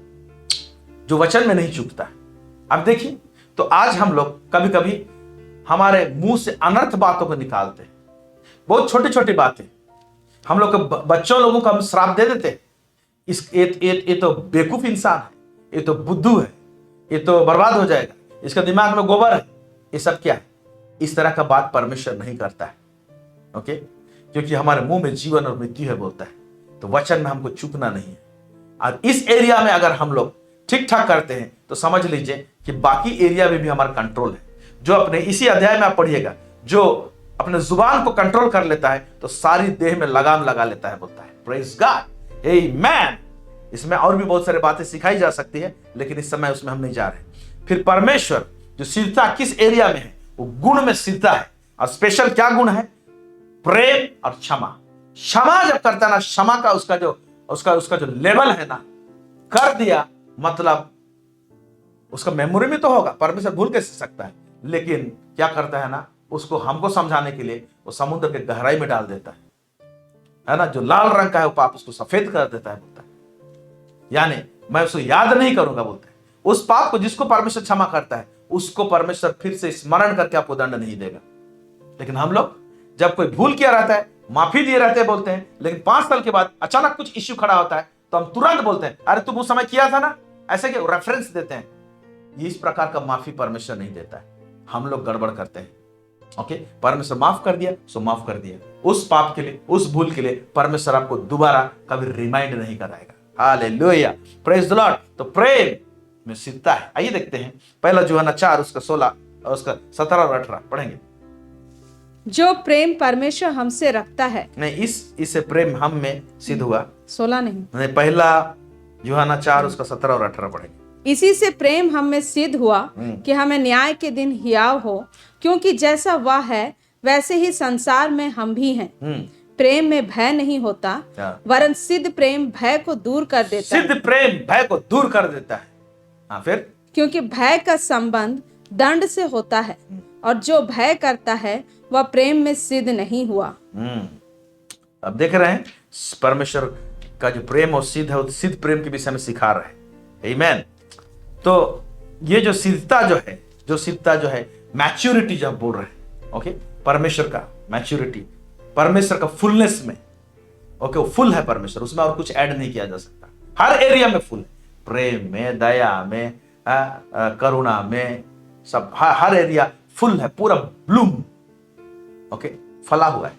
जो वचन में नहीं चूकता है। अब देखिए, तो आज हम लोग कभी कभी हमारे मुंह से अनर्थ बातों को निकालते हैं, बहुत छोटी छोटी बातें। हम लोग के बच्चों लोगों को हम श्राप दे देते हैं, ये तो बेवकूफ इंसान है, ये तो बुद्धू है, ये तो बर्बाद हो जाएगा, इसका दिमाग में गोबर है, ये सब क्या है? इस तरह का बात परमेश्वर नहीं करता है। ओके, क्योंकि हमारे मुंह में जीवन और मृत्यु है बोलता है। तो वचन में हमको चूकना नहीं है। और इस एरिया में अगर हम लोग ठीक ठाक करते हैं तो समझ लीजिए कि बाकी एरिया में भी हमारा कंट्रोल है। जो अपने इसी अध्याय में आप पढ़िएगा, जो अपने जुबान को कंट्रोल कर लेता है तो सारी देह में लगाम लगा लेता है बोलता है। प्रेज गॉड, आमीन। इसमें और भी बहुत सारी बातें सिखाई जा सकती है, लेकिन इस समय उसमें हम नहीं जा रहे। फिर परमेश्वर जो सिद्धता किस एरिया में है? वो गुण में सिद्धता है। और स्पेशल क्या गुण है? प्रेम और क्षमा। क्षमा जब करता है ना, क्षमा का उसका जो लेवल है ना, कर दिया मतलब उसका मेमोरी में तो होगा, परमेश्वर भूल कैसे सकता है? लेकिन क्या करता है ना, उसको हमको समझाने के लिए वो समुद्र के गहराई में डाल देता है ना। जो लाल रंग का है वो पाप उसको सफेद कर देता है बोलता है। यानी मैं उसको याद नहीं करूंगा बोलता है। उस पाप को जिसको परमेश्वर क्षमा करता है उसको परमेश्वर फिर से स्मरण करके आपको दंड नहीं देगा। लेकिन हम लोग जब कोई भूल किया रहता है, माफी दिए रहते हैं बोलते हैं, लेकिन 5 साल के बाद अचानक कुछ इश्यू खड़ा होता है तो हम तुरंत बोलते हैं, अरे तुम उस समय किया था ना, ऐसे के रेफरेंस देते हैं। इस प्रकार का माफी परमेश्वर नहीं देता है, हम लोग गड़बड़ करते हैं। ओके, परमेश्वर माफ कर दिया सो माफ कर दिया। उस पाप के लिए, उस भूल के लिए परमेश्वर आपको दोबारा कभी रिमाइंड नहीं कराएगा। Hallelujah, praise the Lord. तो प्रेम में सिद्धता है। आइए देखते हैं पहला यूहन्ना 4 उसका 16 और उसका 17 और 18 पढ़ेंगे। जो प्रेम परमेश्वर हमसे रखता है, नहीं, इससे प्रेम हम में सिद्ध हुआ। 16 नहीं, पहला यूहन्ना 4 उसका 17 और 18 पढ़ेंगे। इसी से प्रेम हम में सिद्ध हुआ कि हमें न्याय के दिन हियाव हो, क्योंकि जैसा वह है वैसे ही संसार में हम भी हैं। प्रेम में भय नहीं होता, वरन सिद्ध प्रेम भय को दूर कर देता है। सिद्ध प्रेम भय को दूर कर देता है। हाँ, फिर क्योंकि भय का संबंध दंड से होता है, और जो भय करता है वह प्रेम में सिद्ध नहीं हुआ। अब देख रहे हैं परमेश्वर का जो प्रेम और सिद्ध है, वो सिद्ध प्रेम के विषय में सिखा रहे हैं। आमीन। तो ये जो सिद्धता जो है मैच्योरिटी जब बोल रहे हैं, ओके, परमेश्वर का मैच्योरिटी, परमेश्वर का फुलनेस में, ओके, वो फुल है परमेश्वर, उसमें और कुछ ऐड नहीं किया जा सकता। हर एरिया में फुल है, प्रेम में, दया में, करुणा में, सब हर एरिया फुल है, पूरा ब्लूम, ओके, फला हुआ है।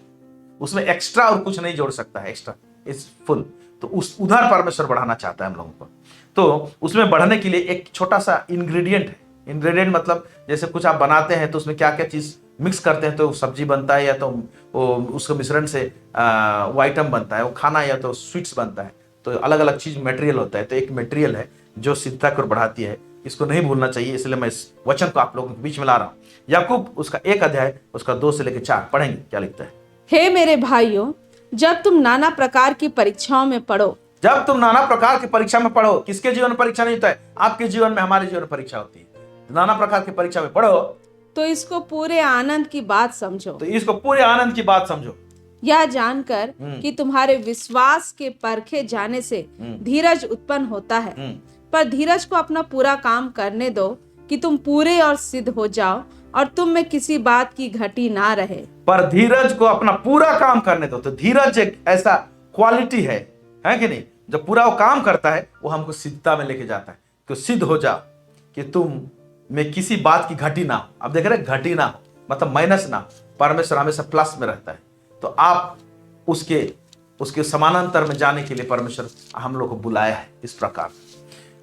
उसमें एक्स्ट्रा और कुछ नहीं जोड़ सकता है, एक्स्ट्रा इज फुल। तो उधर परमेश्वर बढ़ाना चाहता है हम लोगों को। तो उसमें बढ़ने के लिए एक छोटा सा इंग्रेडिएंट है। इंग्रेडिएंट मतलब जैसे कुछ आप बनाते हैं तो उसमें क्या क्या चीज मिक्स करते हैं तो सब्जी बनता है, या तो वो उसके मिश्रण से वो आइटम बनता है, वो खाना, या तो स्वीट्स बनता है। तो अलग अलग चीज मटेरियल होता है। तो एक मटेरियल है जो सिद्धता को बढ़ाती है, इसको नहीं भूलना चाहिए। इसलिए मैं इस वचन को आप लोगों के बीच में ला रहा हूँ। याकूब उसका 1 अध्याय उसका 2 से लेकर 4 पढ़ेंगे, क्या लिखता है। हे मेरे भाइयों, जब तुम नाना प्रकार की परीक्षाओं में पढ़ो, जब तुम नाना प्रकार की परीक्षा में पढ़ो, किसके जीवन में परीक्षा नहीं होता है? आपके जीवन में, हमारे जीवन में परीक्षा होती है। नाना प्रकार की परीक्षा में पढ़ो तो इसको पूरे आनंद की बात समझो। तो इसको पूरे आनंद की बात समझो। यह जानकर कि तुम्हारे विश्वास के परखे जाने से धीरज उत्पन्न होता है, पर धीरज को अपना पूरा काम करने दो कि तुम पूरे और सिद्ध हो जाओ और तुम में किसी बात की घटी ना रहे। पर धीरज को अपना पूरा काम करने दो। तो धीरज एक ऐसा क्वालिटी है कि नहीं, जब पूरा वो काम करता है वो हमको सिद्धता में लेके जाता है। तो सिद्ध हो जाओ कि तुम में किसी बात की घटी ना हो। अब देख रहे घटी ना हो मतलब माइनस ना, परमेश्वर हमेशा प्लस में रहता है। तो आप उसके समानांतर में जाने के लिए परमेश्वर हम लोग को बुलाया है इस प्रकार।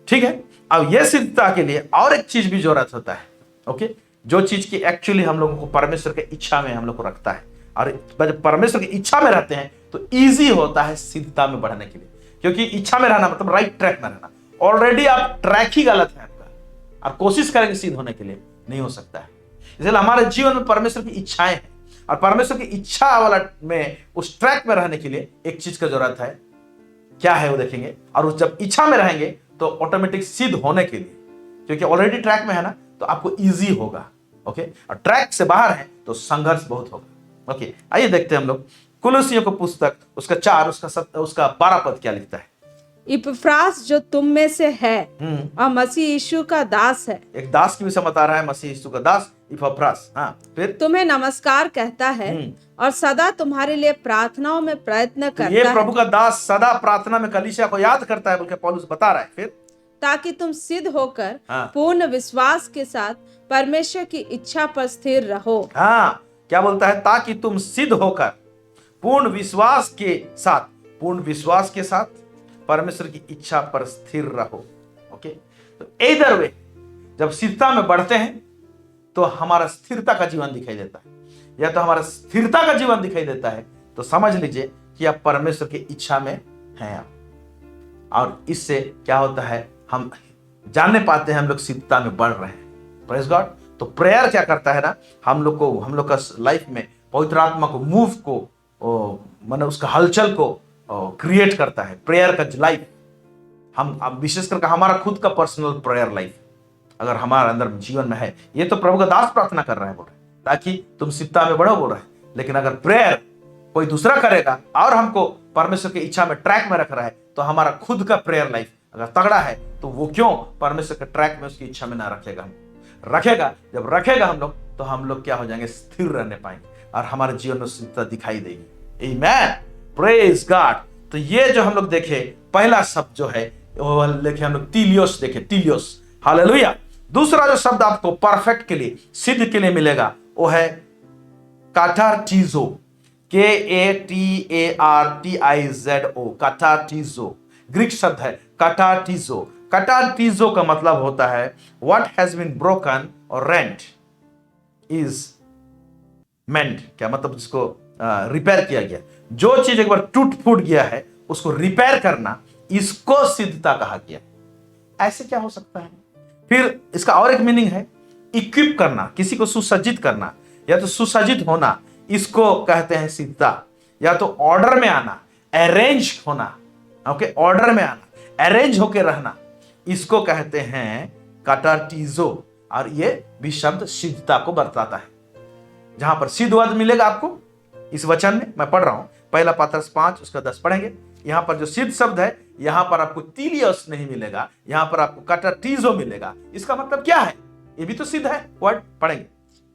ठीक है, अब यह सिद्धता के लिए और एक चीज भी जरूरत होता है। ओके, जो चीज की एक्चुअली हम लोगों को परमेश्वर के इच्छा में हम लोग को रखता है, और जब परमेश्वर की इच्छा में रहते हैं तो इजी होता है सिद्धता में बढ़ने के लिए। क्योंकि इच्छा में रहना मतलब राइट ट्रैक में रहना। ऑलरेडी आप ट्रैक ही गलत है आपका, आप कोशिश करेंगे सिद्ध होने के लिए, नहीं हो सकता है। इसलिए हमारे जीवन में परमेश्वर की इच्छाएं हैं, और परमेश्वर की इच्छा वाला में उस ट्रैक में रहने के लिए एक चीज का जरूरत है। क्या है वो देखेंगे, और उस जब इच्छा में रहेंगे तो ऑटोमेटिक सिद्ध होने के लिए, क्योंकि ऑलरेडी ट्रैक में है ना, तो आपको इजी होगा। ओके, और ट्रैक से बाहर है तो संघर्ष बहुत होगा। ओके, आइए देखते हैं हम लोग कुलुसियों को पुस्तक उसका 4 उसका 12 पद क्या लिखता है। इपफ्रास जो तुम में से है और मसीह यीशु का दास है। एक दास की विषय बता रहा है, मसीह यीशु का दास इपफ्रास। हाँ, फिर तुम्हें नमस्कार कहता है और सदा तुम्हारे लिए प्रार्थनाओं में प्रयत्न करता है। ये प्रभु का दास सदा प्रार्थना में कलीसिया को याद करता है, बल्कि पौलुस बता रहा है। फिर ताकि तुम सिद्ध होकर पूर्ण विश्वास के साथ परमेश्वर की इच्छा पर स्थिर रहो। हाँ, क्या बोलता है? ताकि तुम सिद्ध होकर पूर्ण विश्वास के साथ परमेश्वर की इच्छा पर स्थिर रहो। ओके, तो इधर वे जब सिद्धता में बढ़ते हैं तो हमारा स्थिरता का जीवन दिखाई देता है, या तो हमारा स्थिरता का जीवन दिखाई देता है, तो समझ लीजिए कि आप परमेश्वर की इच्छा में हैं आप। और इससे क्या होता है, हम जानने पाते हैं हम लोग सिद्धता में बढ़ रहे हैं। Praise God. तो प्रेयर क्या करता है ना, हम लोग का लाइफ में पवित्र आत्मा को मूव को माने उसका हलचल को क्रिएट करता है। प्रेयर का लाइफ हम विशेष करके हमारा खुद का पर्सनल प्रेयर लाइफ अगर हमारे अंदर जीवन में है, ये तो प्रभु का दास प्रार्थना कर रहा है, बोल रहे ताकि तुम सिद्धता में बढ़ो, बोल रहे हैं। लेकिन अगर प्रेयर कोई दूसरा करेगा और हमको परमेश्वर की इच्छा में ट्रैक में रख रहा है, तो हमारा खुद का प्रेयर लाइफ अगर तगड़ा है तो वो क्यों परमेश्वर के ट्रैक में उसकी इच्छा में ना रखेगा। हम रखेगा, जब रखेगा हम लोग, तो हम लोग क्या हो जाएंगे, स्थिर रहने पाएंगे और हमारे जीवन में सिद्धता दिखाई देगी। आमेन, प्रेज गॉड। तो ये जो हम लोग देखे पहला शब्द जो है वो देखे हम लोग तीलियोस देखे, तीलियोस, हालेलुया। दूसरा जो शब्द आपको परफेक्ट के लिए, सिद्ध के लिए मिलेगा वो है काटार्टिजो, KATARTIZO, काटार्टिजो ग्रीक शब्द है काटार्टिजो। काटार्टिजो का मतलब होता है व्हाट हैज बीन ब्रोकन और रेंट इज मेंट। क्या मतलब, जिसको रिपेयर किया गया, जो चीज एक बार टूट फूट गया है उसको रिपेयर करना, इसको सिद्धता कहा गया। ऐसे क्या हो सकता है? फिर इसका और एक मीनिंग है इक्विप करना, किसी को सुसज्जित करना या तो सुसज्जित होना, इसको कहते हैं सिद्धता। या तो ऑर्डर में आना, अरेंज होना। ओके, ऑर्डर में आना, अरेंज होके रहना, इसको कहते हैं काटार्टिजो। और ये भी शब्द सिद्धता को बताता है। जहां पर सिद्ध पद मिलेगा आपको इस वचन में, मैं पढ़ रहा हूं, पहला पत्रस 5 उसका 10 पढ़ेंगे। यहां पर जो सिद्ध शब्द है, यहां पर आपको तीलियोस नहीं मिलेगा, यहां पर आपको काटार्टिजो मिलेगा। इसका मतलब क्या है? ये भी तो सिद्ध है, वर्ड पढ़ेंगे।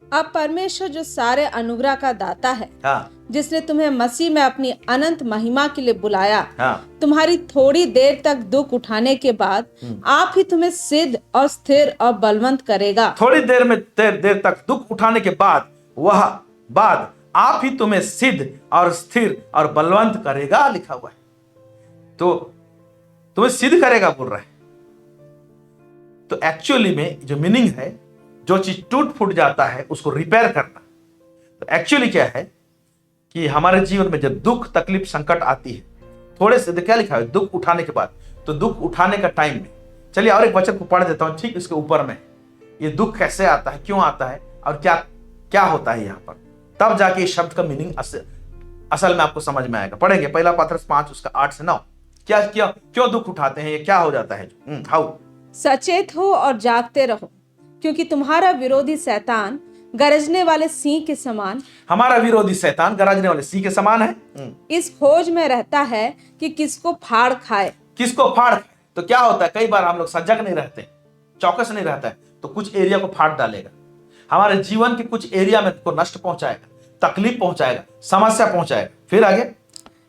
अब परमेश्वर जो सारे अनुग्रह का दाता है, जिसने तुम्हें मसीह में अपनी अनंत महिमा के लिए बुलाया, तुम्हारी थोड़ी देर तक दुख उठाने के बाद आप ही तुम्हें सिद्ध और स्थिर और बलवंत करेगा। थोड़ी देर तक दुख उठाने के बाद आप ही तुम्हें सिद्ध और स्थिर और बलवंत करेगा, लिखा हुआ है। तो तुम्हें सिद्ध करेगा बोल रहा है। तो एक्चुअली में जो मीनिंग है, जो चीज टूट फूट जाता है उसको रिपेयर करना। तो एक्चुअली क्या है कि हमारे जीवन में जब दुख तकलीफ संकट आती है, थोड़े से क्या लिखा है, दुख उठाने के बाद, तो दुख उठाने का टाइम में, चलिए और एक वचन को पढ़ देता हूं, ठीक इसके ऊपर में, ये दुख कैसे आता है, क्यों आता है और क्या होता है यहाँ पर, तब जाके इस शब्द का मीनिंग असल में आपको समझ में आएगा। पढ़ेंगे पहला पत्रस 5 उसका 8 से 9। क्यों दुख उठाते हैं, ये क्या हो जाता है? हाउ, सचेत हो और जागते रहो, क्योंकि तुम्हारा विरोधी शैतान गरजने वाले सिंह के समान हमारा विरोधी शैतान गरजने वाले सिंह के समान है। इस खोज में रहता है कि किसको फाड़ खाए। किसको फाड़ खाए? तो क्या होता है, कई बार हम लोग सजग नहीं रहते, चौकस नहीं रहता है, तो कुछ एरिया को फाड़ डालेगा, हमारे जीवन के कुछ एरिया में को नष्ट पहुंचाएगा, तकलीफ पहुंचाएगा, समस्या पहुंचाएगा। फिर आगे,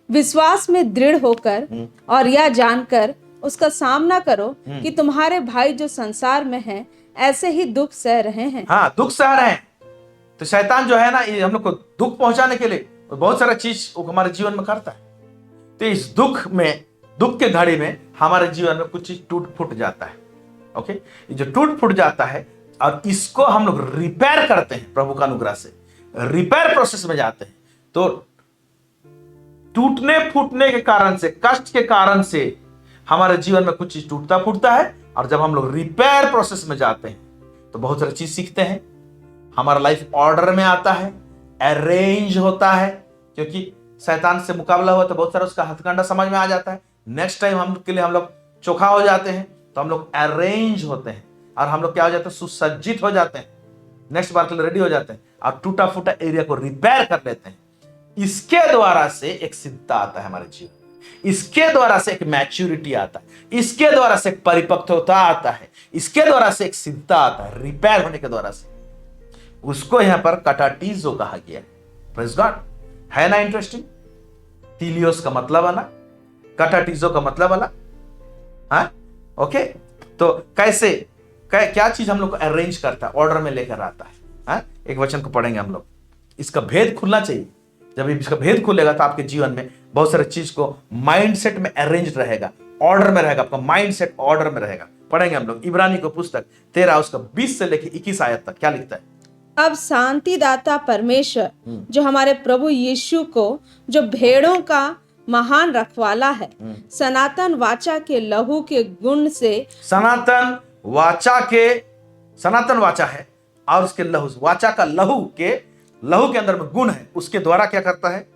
विश्वास में दृढ़ होकर और यह जानकर उसका सामना करो कि तुम्हारे भाई जो संसार में हैं ऐसे ही दुख सह रहे हैं। हाँ, दुख सह रहे हैं। तो शैतान जो है ना, ये हम लोग को दुख पहुंचाने के लिए बहुत सारा चीज हमारे जीवन में करता है। तो इस दुख के घड़ी में हमारे जीवन में कुछ चीज टूट फूट जाता है। ओके, ये जो टूट फूट जाता है और इसको हम लोग रिपेयर करते हैं, प्रभु का अनुग्रह से रिपेयर प्रोसेस में जाते हैं। तो टूटने फूटने के कारण से, कष्ट के कारण से हमारे जीवन में कुछ चीज टूटता फूटता है, और जब हम लोग रिपेयर प्रोसेस में जाते हैं तो बहुत सारी चीज सीखते हैं, हमारा लाइफ ऑर्डर में आता है, अरेंज होता है, क्योंकि शैतान से मुकाबला हुआ तो बहुत सारा उसका हथकंडा समझ में आ जाता है। नेक्स्ट टाइम हम के लिए हम लोग चोखा हो जाते हैं, तो हम लोग अरेंज होते हैं और हम लोग क्या हो जाते हैं, सुसज्जित हो जाते हैं, नेक्स्ट बार के लिए रेडी हो जाते हैं और टूटा फूटा एरिया को रिपेयर कर लेते हैं। इसके द्वारा से एक सिद्धता आता है हमारे जीवन, इसके द्वारा से एक मैच्योरिटी आता है, इसके द्वारा से एक परिपक्वता आता है, इसके द्वारा से एक सिद्धता आता है, रिपेयर होने के द्वारा से। उसको यहां पर कटाटीजो कहा गया है। प्रेज गॉड, है ना इंटरेस्टिंग? तीलियोस का मतलब अलग, कटाटीजो का मतलब अलग। हाँ, ओके। तो कैसे क्या चीज हम लोग को अरेंज करता है, ऑर्डर में लेकर आता है। हाँ, एक वचन को पढ़ेंगे हम लोग, इसका भेद खुलना चाहिए। जब इसका भेद खुलेगा तो आपके जीवन में बहुत सारे चीज को माइंडसेट में अरेंज रहेगा, ऑर्डर में रहेगा, आपका माइंडसेट ऑर्डर में रहेगा। पढ़ेंगे हम लोग इब्रानी को पुस्तक 13 उसका 20 से लेकर 21 आयत तक। क्या लिखता है? अब शांतिदाता परमेश्वर जो हमारे प्रभु यीशु को, जो भेड़ों का महान रखवाला है, सनातन वाचा के लहू के गुण से, सनातन वाचा है और उसके लहू, वाचा का लहू के अंदर में गुण है, उसके द्वारा क्या करता है?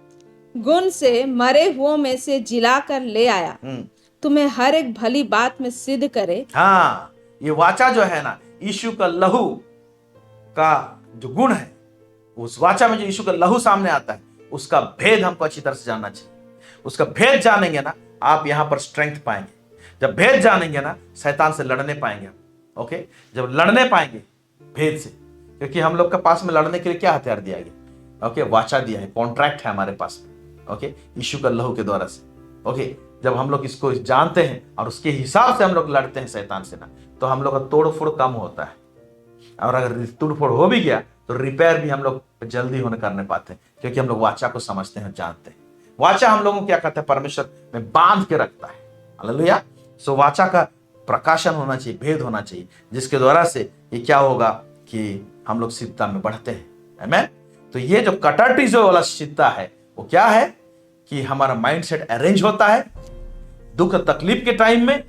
गुण से मरे हुओं में से जिलाकर ले आया, तुम्हें हर एक भली बात में सिद्ध करे। हाँ, ये वाचा जो है ना, यीशु का लहू का जो गुण है, उस वाचा में जो यीशु का लहू सामने आता है, उसका भेद हमको अच्छी तरह से जानना चाहिए। उसका भेद जानेंगे ना, आप यहां पर स्ट्रेंथ पाएंगे। जब भेद जानेंगे ना, शैतान से लड़ने पाएंगे। ओके, जब लड़ने पाएंगे भेद से, क्योंकि हम लोग के पास में लड़ने के लिए क्या हथियार दिया गया? ओके, वाचा दिया है, कॉन्ट्रैक्ट है हमारे पास में। ओके, यीशु का लहू के द्वारा से। ओके, जब हम लोग इसको जानते हैं और उसके हिसाब से हम लोग लड़ते हैं शैतान से ना, तो हम लोग का तोड़ फोड़ कम होता है। और अगर तोड़ फोड़ हो भी गया तो रिपेयर भी हम लोग जल्दी होने करने पाते हैं, क्योंकि हम लोग वाचा को समझते हैं, जानते हैं। वाचा हम लोगों को क्या कहते हैं? परमेश्वर में बांध के रखता है। हालेलुया। सो वाचा का प्रकाशन होना चाहिए, भेद होना चाहिए, जिसके द्वारा से ये क्या होगा कि हम लोग सिद्धता में बढ़ते हैं। आमीन। तो ये जो कटाटीजो वाला सिद्धता है, वो क्या है कि हमारा माइंडसेट अरेंज होता है दुख तकलीफ के टाइम में,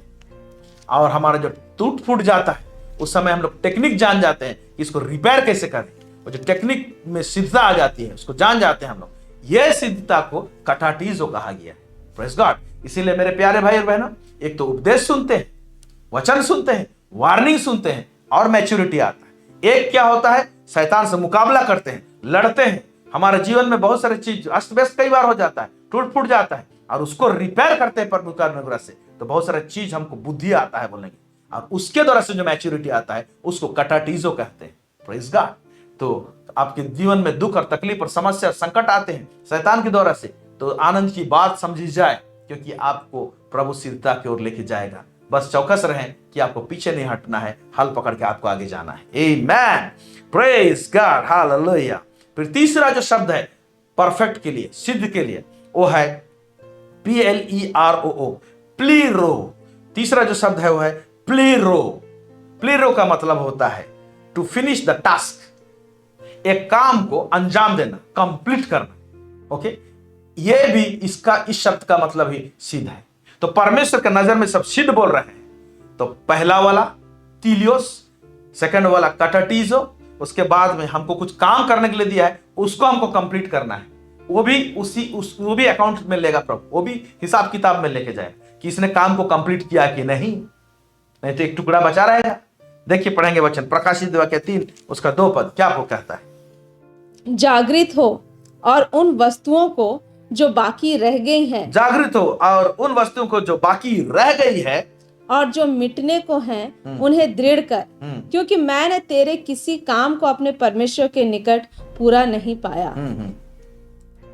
और हमारा जो टूट फूट जाता है उस समय हम लोग टेक्निक जान जाते हैं कि इसको रिपेयर कैसे करें, और जो टेक्निक में सिद्धता आ जाती है उसको जान जाते हैं हम लोग। यह सिद्धता को कटाटीजो कहा गया है। Praise God. इसीलिए मेरे प्यारे भाई और बहनों, एक तो उपदेश सुनते हैं, वचन सुनते हैं, वार्निंग सुनते हैं, और मैच्योरिटी आता है। एक क्या होता है? शैतान से मुकाबला करते हैं, लड़ते हैं। हमारे जीवन में बहुत सारी चीज अस्त व्यस्त कई बार हो जाता है, टूट फूट जाता है, और उसको रिपेयर करते हैं प्रभु का अनुग्रह से, तो बहुत सारा चीज हमको बुद्धि आता है बोलने की, और उसके द्वारा से जो मैच्योरिटी आता है उसको कटाटीजो कहते हैं। Praise God. तो आपके जीवन में दुख और तकलीफ और समस्या संकट आते हैं शैतान के द्वारा से, तो आनंद की बात समझी जाए, क्योंकि आपको प्रभु सिद्धता की ओर लेके जाएगा। बस चौकस रहें कि आपको पीछे नहीं हटना है, हल पकड़ के आपको आगे जाना है। आमेन। Praise God. हालेलुया। फिर तीसरा जो शब्द है परफेक्ट के लिए, सिद्ध के लिए, वो है PLEROO, प्लीरो। तीसरा जो शब्द है वो है प्लीरो। प्लीरो का मतलब होता है टू फिनिश द टास्क, एक काम को अंजाम देना, कंप्लीट करना। ओके, ये भी इस शब्द का मतलब ही सिद्ध है। तो परमेश्वर के नजर में सब सिद्ध बोल रहे हैं। तो पहला वाला तीलियोस, सेकंड वाला कटाटीजो, उसके बाद में हमको कुछ काम करने के लिए दिया है, उसको हमको कंप्लीट करना है। वो भी अकाउंट में लेगा प्रभु, वो भी हिसाब किताब में लेके जाएगा कि इसने काम को कंप्लीट किया कि नहीं तो एक टुकड़ा बचा रहेगा। देखिए पढ़ेंगे वचन, प्रकाशित वाक्य 3 उसका 2 पद, क्या वो कहता है? जागृत हो और उन वस्तुओं को जो बाकी रह गई हैं जागृत हो और उन वस्तुओं को जो बाकी रह गई है और जो मिटने को हैं उन्हें दृढ़ कर, क्योंकि मैंने तेरे किसी काम को अपने परमेश्वर के निकट पूरा नहीं पाया।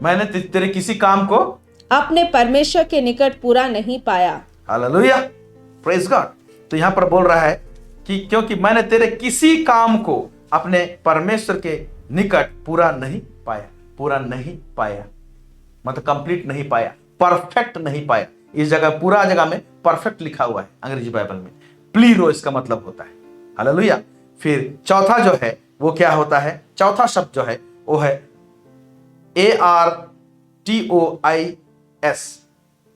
मैंने तेरे किसी काम को अपने परमेश्वर के निकट पूरा नहीं पाया। Hallelujah, praise God. तो यहां पर बोल रहा है कि क्योंकि मैंने तेरे किसी काम को अपने परमेश्वर के निकट पूरा नहीं पाया। पूरा नहीं पाया मतलब कंप्लीट नहीं पाया, परफेक्ट नहीं पाया। इस जगह पूरा जगह में परफेक्ट लिखा हुआ है अंग्रेजी बाइबल में, प्लीरो इसका मतलब होता है। हालेलुया। फिर चौथा जो है वो क्या होता है? चौथा शब्द जो है वो है ARTOIS,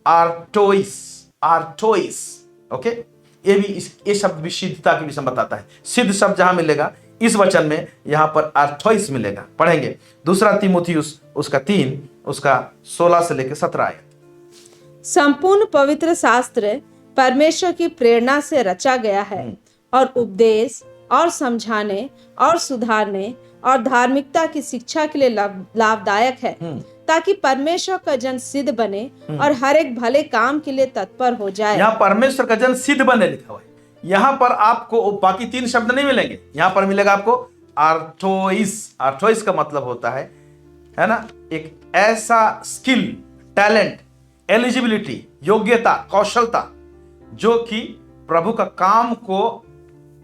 आर्टोइस, आर्टोइस। ओके, ये शब्द भी सिद्धता की विषय बताता है। सिद्ध शब्द जहां मिलेगा इस वचन में, यहां पर आर्थोइस मिलेगा। पढ़ेंगे दूसरा तीमुथियुस उसका 3 उसका 16 से लेकर 17 आयत। संपूर्ण पवित्र शास्त्र परमेश्वर की प्रेरणा से रचा गया है और उपदेश और समझाने और सुधारने और धार्मिकता की शिक्षा के लिए लाभदायक है, ताकि परमेश्वर का जन सिद्ध बने और हर एक भले काम के लिए तत्पर हो जाए। यहाँ परमेश्वर का जन सिद्ध बने लिखा हुआ है। यहाँ पर आपको बाकी 3 शब्द नहीं मिलेंगे, यहाँ पर मिलेगा आपको आर्थोइस। आर्थोइस का मतलब होता है ना, एक ऐसा स्किल, टैलेंट, एलिजिबिलिटी, योग्यता, कौशलता जो कि प्रभु का काम को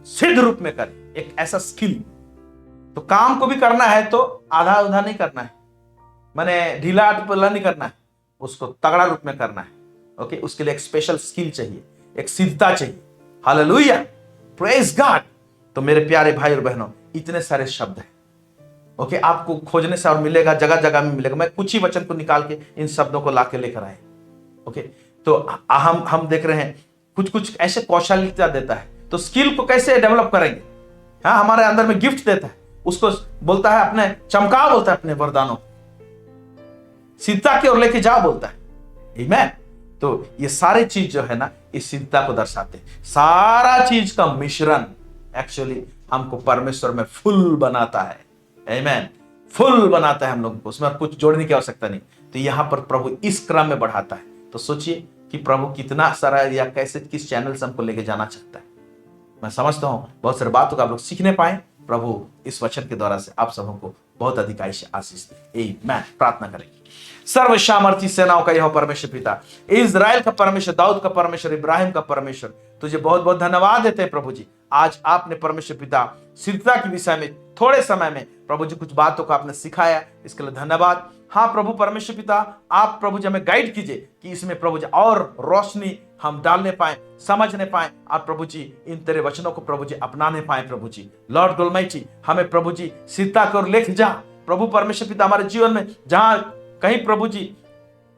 सिद्ध रूप में करे, एक ऐसा स्किल। तो काम को भी करना है तो आधा उधा नहीं करना है, मैंने ढीला पल्ला नहीं करना है, उसको तगड़ा रूप में करना है। ओके, उसके लिए एक स्पेशल स्किल चाहिए, एक सिद्धता चाहिए। Hallelujah, praise God. तो मेरे प्यारे भाई और बहनों, इतने सारे शब्द हैं। ओके, आपको खोजने से और मिलेगा, जगह जगह में मिलेगा। मैं कुछ ही वचन को निकाल के इन शब्दों को लाके लेकर आए। ओके, तो हम देख रहे हैं कुछ कुछ ऐसे कौशलता देता है, तो स्किल को कैसे डेवलप करेंगे? हाँ, हमारे अंदर में गिफ्ट देता है, उसको बोलता है अपने चमकाओ, बोलता है अपने वरदानों, सिद्धता की ओर लेके जाओ बोलता है। आमीन। तो ये सारे चीज जो है ना, इस सिद्धता को दर्शाते हैं। सारा चीज का मिश्रण एक्चुअली हमको परमेश्वर में फुल बनाता है। आमीन, फुल बनाता है हम लोगों को, उसमें कुछ जोड़ने की आवश्यकता नहीं। तो यहां पर प्रभु इस क्रम में बढ़ाता है। तो सोचिए कि प्रभु कितना सारा या कैसे किस चैनल से हमको लेके जाना चाहता है। मैं समझता हूं बहुत सारी बातों को आप लोग सीखने पाए। प्रभु इस वचन के द्वारा से आप सबको बहुत अधिक आशीष दे। आमीन। प्रार्थना करेंगे। सर्वसामर्थी सेनाओं का यह परमेश्वर पिता, इज़राइल का परमेश्वर, दाऊद का परमेश्वर, इब्राहिम का परमेश्वर, तुझे बहुत बहुत धन्यवाद देते हैं प्रभु जी। आज आपने परमेश्वर पिता सिद्धता के विषय में थोड़े समय में प्रभु जी कुछ बातों को आपने सिखाया, इसके लिए धन्यवाद। हाँ प्रभु परमेश्वर पिता, आप प्रभु जी हमें गाइड कीजिए कि इसमें प्रभु जी और रोशनी हम डालने पाए, समझने पाए, और प्रभु जी इन तेरे वचनों को प्रभु जी अपनाने पाए। प्रभु जी लॉर्ड ऑलमाइटी, हमें प्रभु जी सिद्धता की ओर लेके जा प्रभु परमेश्वर पिता। हमारे जीवन में जहां कहीं प्रभु जी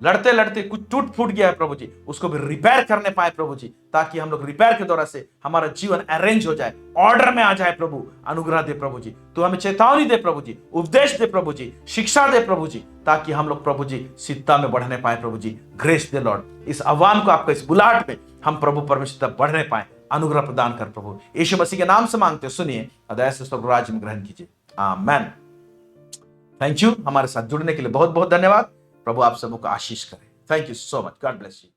लड़ते लड़ते कुछ टूट फूट गया है प्रभु जी, उसको भी रिपेयर करने पाए प्रभु जी, ताकि हम लोग रिपेयर के द्वारा से हमारा जीवन अरेंज हो जाए, ऑर्डर में आ जाए। प्रभु अनुग्रह दे प्रभु जी, तो हमें चेतावनी दे प्रभु जी, उपदेश दे प्रभु जी, शिक्षा दे प्रभु जी, ताकि हम लोग प्रभु जी सिद्धता में बढ़ने पाए प्रभु जी। ग्रेस दे लॉर्ड, इस आह्वान को आपका इस बुलाहट में हम प्रभु परमेश्वर तक बढ़ने पाए, अनुग्रह प्रदान कर प्रभु। यीशु मसीह के नाम से मांगते सुनिए, अदय से स्वर्ग राज्य में ग्रहण कीजिए। आमेन। थैंक यू, हमारे साथ जुड़ने के लिए बहुत बहुत धन्यवाद। प्रभु आप सबको आशीष करे। Thank you so much. God bless you.